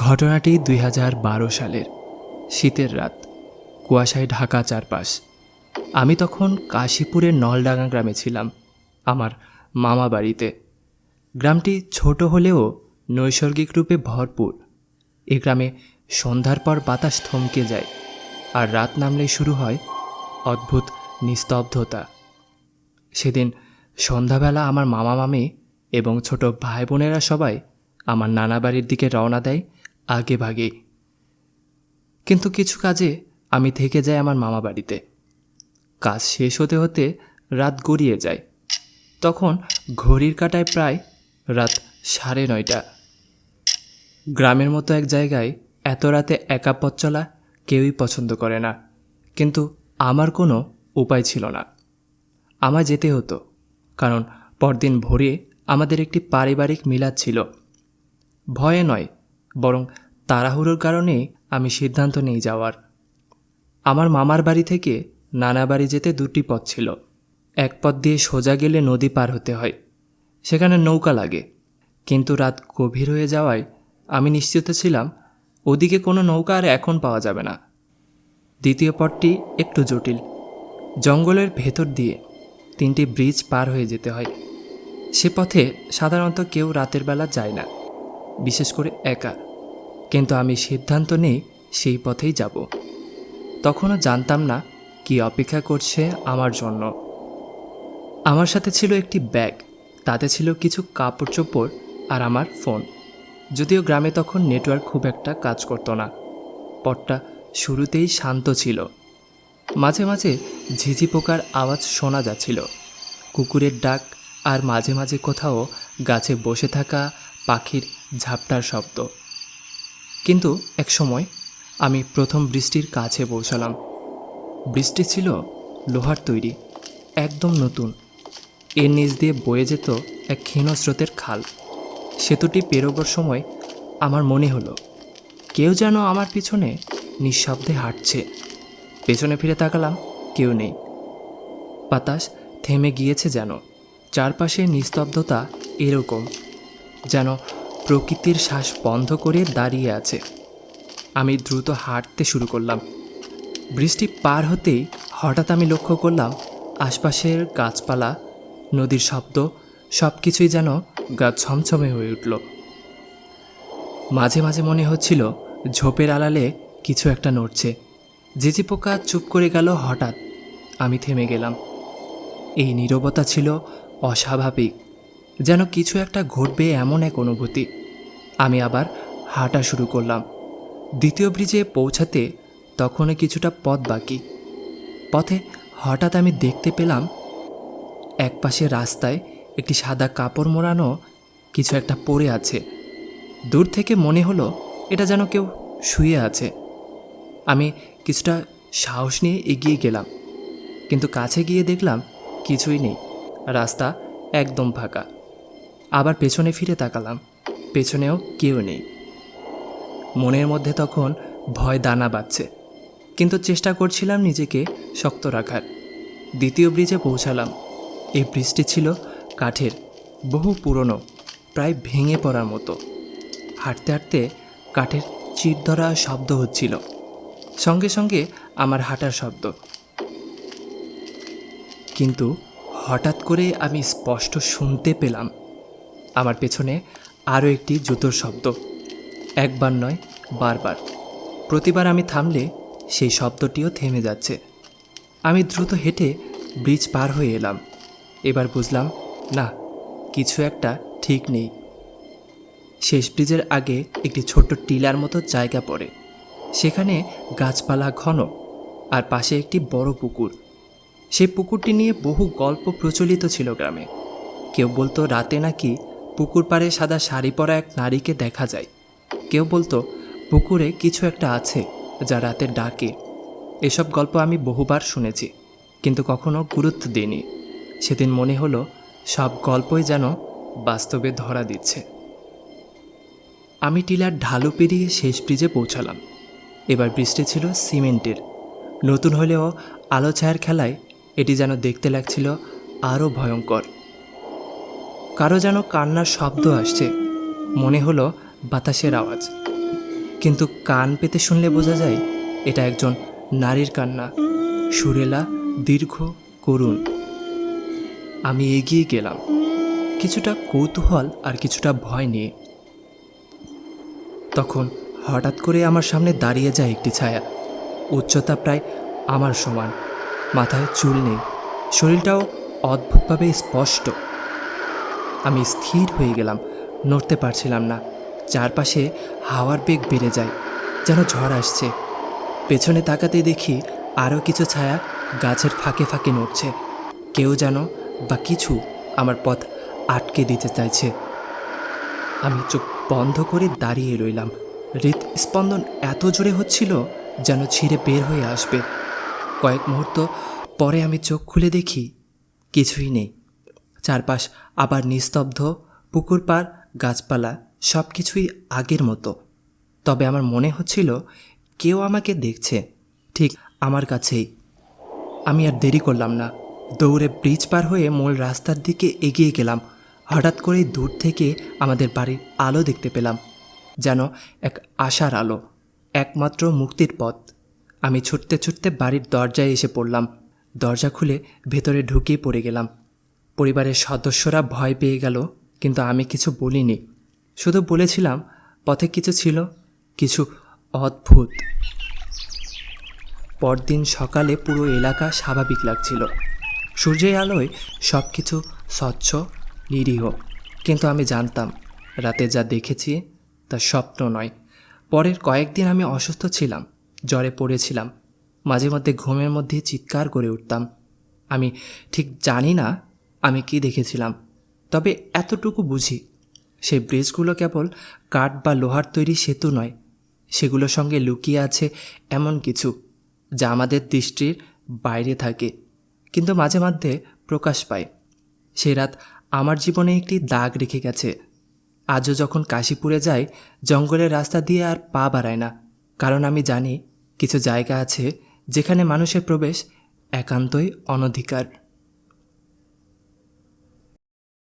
ঘটনাটি ২০১২ সালের শীতের রাত। কুয়াশায় ঢাকা চারপাশ। আমি তখন কাশীপুরের নলডাঙ্গা গ্রামে ছিলাম, আমার মামা বাড়িতে। গ্রামটি ছোট হলেও নৈসর্গিক রূপে ভরপুর। এ গ্রামে সন্ধ্যার পর বাতাস থমকে যায়, আর রাত নামলেই শুরু হয় অদ্ভুত নিস্তব্ধতা। সেদিন সন্ধ্যাবেলা আমার মামা মামি এবং ছোট ভাই বোনেরা সবাই আমার নানা বাড়ির দিকে রওনা দেয় আগে ভাগে। কিন্তু কিছু কাজে আমি থেকে যাই আমার মামা বাড়িতে। কাজ শেষ হতে হতে রাত গড়িয়ে যায়। তখন ঘড়ির কাঁটায় প্রায় রাত 9:30। গ্রামের মতো এক জায়গায় এত রাতে একা পথ চলা কেউই পছন্দ করে না, কিন্তু আমার কোনো উপায় ছিল না। আমায় যেতে হতো, কারণ পরদিন ভোরে আমাদের একটি পারিবারিক মিলাদ ছিল। ভয়ে নয়, বরং তাড়াহুড়োর কারণে আমি সিদ্ধান্ত নিয়ে যাওয়ার। আমার মামার বাড়ি থেকে নানা বাড়ি যেতে দুটি পথ ছিল। এক পথ দিয়ে সোজা গেলে নদী পার হতে হয়, সেখানে নৌকা লাগে। কিন্তু রাত গভীর হয়ে যাওয়ায় আমি নিশ্চিত ছিলাম ওদিকে কোনো নৌকা আর এখন পাওয়া যাবে না। দ্বিতীয় পথটি একটু জটিল। জঙ্গলের ভেতর দিয়ে 3টি ব্রিজ পার হয়ে যেতে হয়। সে পথে সাধারণত কেউ রাতের বেলা যায় না, বিশেষ করে একা। কিন্তু আমি সিদ্ধান্ত নেই সেই পথেই যাব। তখনও জানতাম না কি অপেক্ষা করছে আমার জন্য। আমার সাথে ছিল একটি ব্যাগ, তাতে ছিল কিছু কাপড় চোপড় আর আমার ফোন। যদিও গ্রামে তখন নেটওয়ার্ক খুব একটা কাজ করতো না। পথটা শুরুতেই শান্ত ছিল। মাঝে মাঝে ঝিঝি পোকার আওয়াজ শোনা যাচ্ছিল, কুকুরের ডাক, আর মাঝে মাঝে কোথাও গাছে বসে থাকা পাখির ঝাপটার শব্দ। কিন্তু এক সময় আমি প্রথম বৃষ্টির কাছে পৌঁছালাম। বৃষ্টি ছিল লোহার তৈরি, একদম নতুন। এর নিচ দিয়ে বয়ে যেত এক ক্ষীণ স্রোতের খাল। সেতুটি পেরোবার সময় আমার মনে হলো কেউ যেন আমার পিছনে নিঃশব্দে হাঁটছে। পেছনে ফিরে তাকালাম, কেউ নেই। বাতাস থেমে গিয়েছে যেন। চারপাশে নিস্তব্ধতা এরকম, যেন প্রকৃতির শ্বাস বন্ধ করে দাঁড়িয়ে আছে। আমি দ্রুত হাঁটতে শুরু করলাম। বৃষ্টি পার হতেই হঠাৎ আমি লক্ষ্য করলাম আশপাশের গাছপালা, নদীর শব্দ, সব কিছুই যেন গা ছমছমে হয়ে উঠল। মাঝে মাঝে মনে হচ্ছিল ঝোপের আড়ালে কিছু একটা নড়ছে। ঝিঝি পোকা চুপ করে গেল হঠাৎ। আমি থেমে গেলাম। এই নীরবতা ছিল অস্বাভাবিক, যেন কিছু একটা ঘটবে এমন এক অনুভূতি। আমি আবার হাঁটা শুরু করলাম। দ্বিতীয় ব্রিজে পৌঁছাতে তখনও কিছুটা পথ বাকি। পথে হঠাৎ আমি দেখতে পেলাম একপাশে রাস্তায় একটি সাদা কাপড় মোড়ানো কিছু একটা পড়ে আছে। দূর থেকে মনে হলো এটা যেন কেউ শুয়ে আছে। আমি কিছুটা সাহস নিয়ে এগিয়ে গেলাম, কিন্তু কাছে গিয়ে দেখলাম কিছুই নেই, রাস্তা একদম ফাঁকা। আবার পেছনে ফিরে তাকালাম, পেছনেও কেউ নেই। মনের মধ্যে তখন ভয় দানা বাঁধছে, কিন্তু চেষ্টা করছিলাম নিজেকে শক্ত রাখার। দ্বিতীয় ব্রিজে পৌঁছালাম। এই ব্রিজটি ছিল কাঠের, বহু পুরনো, প্রায় ভেঙে পড়ার মতো। হাঁটতে হাঁটতে কাঠের চির ধরা শব্দ হচ্ছিল, সঙ্গে সঙ্গে আমার হাঁটার শব্দ। কিন্তু হঠাৎ করে আমি স্পষ্ট শুনতে পেলাম আমার পেছনে আরও একটি জুতোর শব্দ। একবার নয়, বারবার। প্রতিবার আমি থামলে সেই শব্দটিও থেমে যাচ্ছে। আমি দ্রুত হেঁটে ব্রিজ পার হয়ে এলাম। এবার বুঝলাম না, কিছু একটা ঠিক নেই। শেষ ব্রিজের আগে একটি ছোট্ট টিলার মতো জায়গা পড়ে। সেখানে গাছপালা ঘন, আর পাশে একটি বড় পুকুর। সেই পুকুরটি নিয়ে বহু গল্প প্রচলিত ছিল গ্রামে। কেউ বলতো রাতে নাকি পুকুর পাড়ে সাদা শাড়ি পরা এক নারীকে দেখা যায়। কেউ বলতো পুকুরে কিছু একটা আছে যা রাতে ডাকে। এসব গল্প আমি বহুবার শুনেছি, কিন্তু কখনো গুরুত্ব দিইনি। সেদিন মনে হলো সব গল্পই যেন বাস্তবে ধরা দিচ্ছে। আমি টিলার ঢালু পেরিয়ে শেষ ব্রিজে পৌঁছালাম। এবার বৃষ্টি ছিল সিমেন্টের। নতুন হলেও আলো ছায়ার খেলায় এটি যেন দেখতে লাগছিল আরও ভয়ঙ্কর। কারো যেন কান্নার শব্দ আসছে, মনে হলো বাতাসের আওয়াজ। কিন্তু কান পেতে শুনলে বোঝা যায় এটা একজন নারীর কান্না, সুরেলা, দীর্ঘ, করুণ। আমি এগিয়ে গেলাম, কিছুটা কৌতূহল আর কিছুটা ভয় নিয়ে। তখন হঠাৎ করে আমার সামনে দাঁড়িয়ে যায় একটি ছায়া, উচ্চতা প্রায় আমার সমান, মাথায় চুল নেই, শরীরটাও অদ্ভুতভাবে স্পষ্ট। আমি স্থির হয়ে গেলাম, নড়তে পারছিলাম না। চারপাশে হাওয়ার বেগ বেড়ে যায়, যেন ঝড় আসছে। পেছনে তাকাতে দেখি আরও কিছু ছায়া গাছের ফাঁকে ফাঁকে নড়ছে। কেউ যেন বা কিছু আমার পথ আটকে দিতে চাইছে। আমি চোখ বন্ধ করে দাঁড়িয়ে রইলাম। হৃদস্পন্দন এত জোরে হচ্ছিল যেন ছিঁড়ে বের হয়ে আসবে। কয়েক মুহূর্ত পরে আমি চোখ খুলে দেখি কিছুই নেই। চারপাশ আবার নিস্তব্ধ, পুকুর পাড়, গাছপালা সব কিছুই আগের মতো। তবে আমার মনে হচ্ছিল কেউ আমাকে দেখছে, ঠিক আমার কাছেই। আমি আর দেরি করলাম না, দৌড়ে ব্রিজ পার হয়ে মূল রাস্তার দিকে এগিয়ে গেলাম। হঠাৎ করেই দূর থেকে আমাদের বাড়ির আলো দেখতে পেলাম, যেন এক আশার আলো, একমাত্র মুক্তির পথ। আমি ছুটতে ছুটতে বাড়ির দরজায় এসে পড়লাম। দরজা খুলে ভেতরে ঢুকিয়ে পড়ে গেলাম। পরিবারের সদস্যরা ভয় পেয়ে গেল, কিন্তু আমি কিছু বলিনি। শুধু বলেছিলাম পথে কিছু ছিল, কিছু অদ্ভুত। পরদিন সকালে পুরো এলাকা স্বাভাবিক লাগছিল। সূর্যের আলোয় সব কিছু স্বচ্ছ, নিরীহ। কিন্তু আমি জানতাম রাতে যা দেখেছি তা স্বপ্ন নয়। পরের কয়েকদিন আমি অসুস্থ ছিলাম, জ্বরে পড়েছিলাম, মাঝে মধ্যে ঘুমের মধ্যে চিৎকার করে উঠতাম। আমি ঠিক জানি না আমি কি দেখেছিলাম, তবে এতটুকু বুঝি সেই ব্রিজগুলো কেবল কাঠ বা লোহার তৈরি সেতু নয়, সেগুলোর সঙ্গে লুকিয়ে আছে এমন কিছু যা আমাদের দৃষ্টির বাইরে থাকে কিন্তু মাঝে মধ্যে প্রকাশ পায়। সে রাত আমার জীবনে একটি দাগ রেখে গেছে। আজও যখন কাশীপুরে যাই, জঙ্গলের রাস্তা দিয়ে আর পা বাড়ায় না, কারণ আমি জানি কিছু জায়গা আছে যেখানে মানুষের প্রবেশ একান্তই অনধিকার।